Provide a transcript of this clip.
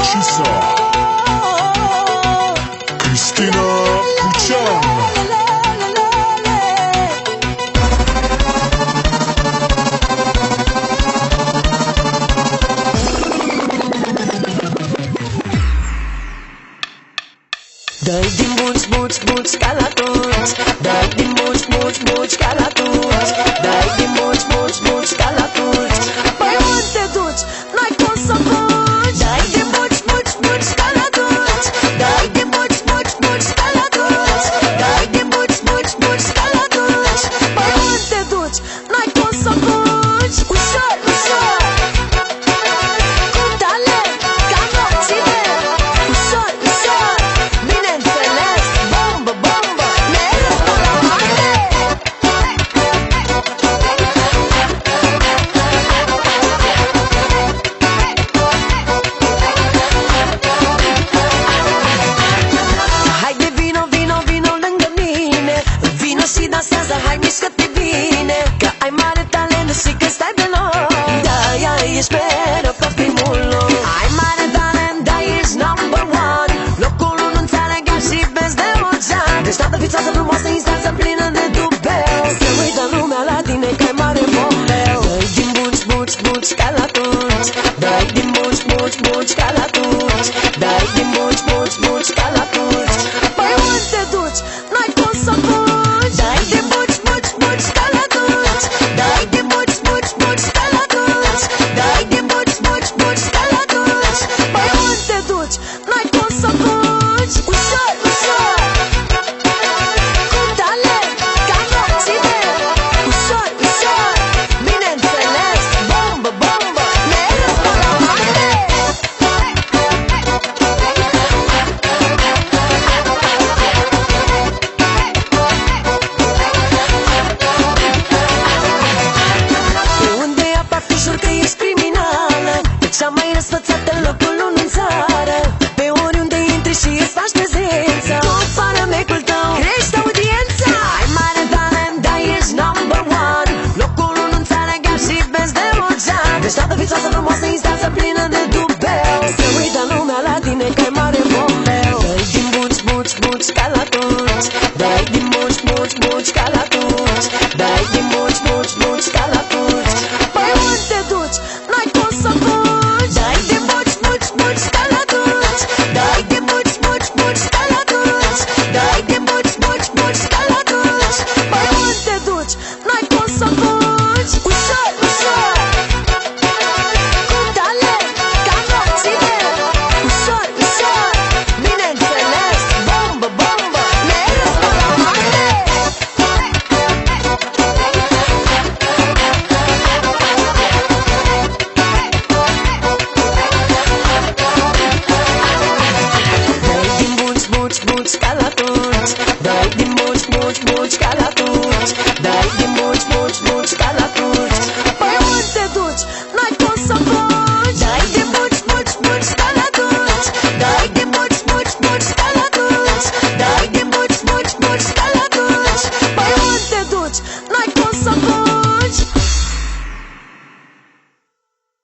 Shisa, Cristina Pucean. Dai din buci, buci, buci ca la toți. Dai din buci, buci, buci ca la toți. Dai din buci, buci, buci ca la toți. Păi unde te duci? N-ai cum să fugi. Dai din buci, buci, buci ca la toți. Dai din buci, buci, buci ca la toți. Dai din buci, buci, buci ca la toți. Păi unde te duci? N-ai cum să fugi. Ușor, ușor, cu talent, ca nopțile. Ușor, ușor, bineînțeles, bombă, bombă, mereu pe la mare. Haide, vino, vino, vino lângă mine. Vino și dansează, hai mișcă-te bine. Că ai mare talent și că stai pe loc. Da, ești mereu pe primul loc. Ai mare talent, da, ești number one. Locul unu înțeleg și vezi de ocean. Deșteaptă, vițoasă, frumoasă, instanță plină de dubel. Se uită lumea la tine că ai mare bombel. Dai din buci, buci, buci ca la toți. Dai din buci, buci, buci ca la toți. Dai din buci, buci, buci ca la toți. Păi unde te duci? N-ai cum să fugi. Dai din buci, buci, buci ca la toți. Dai din buci, buci, buci ca la toți. Dai din buci, buci, buci ca la toți. Păi unde te duci? N-ai cum să fugi. Ușor, ușor, cu talent, ca nopțile. Ușor, ușor, bineînțeles, bombă, bombă, mereu pe la mare. Pe unde apar tu jur că ești criminală. E cea mai răsfățată în locul unu în țară. Pe oriunde intri și îți faci prezența. Tu fără mecul tău crești audiența. Ai mare talent, da, ești number one. Locul unu înțeleg și vezi de ocean. Deșteaptă, vițoasă, frumoasă, instanță plină de dubel. Se uită lumea la tine că ai mare bombel. Dai din buci, buci, buci ca la toți. Dai din buci, buci, buci ca la toți. Dai din buci, buci, buci ca la toți. Păi unde te duci? N-ai cum să fugi. Dai din buci, buci, buci ca la toți. Dai din buci, buci, buci ca la toți. Dai din buci, buci, buci ca la toți. Păi unde te duci? N-ai cum să fugi. Ușor, ușor, cu talent, ca nopțile. Ușor, ușor, bineînțeles, bombă, bombă, mereu pe la mare. Dai din buci, buci, buci ca la toți. Dai din buci, buci, buci ca la toți. Dai din buci,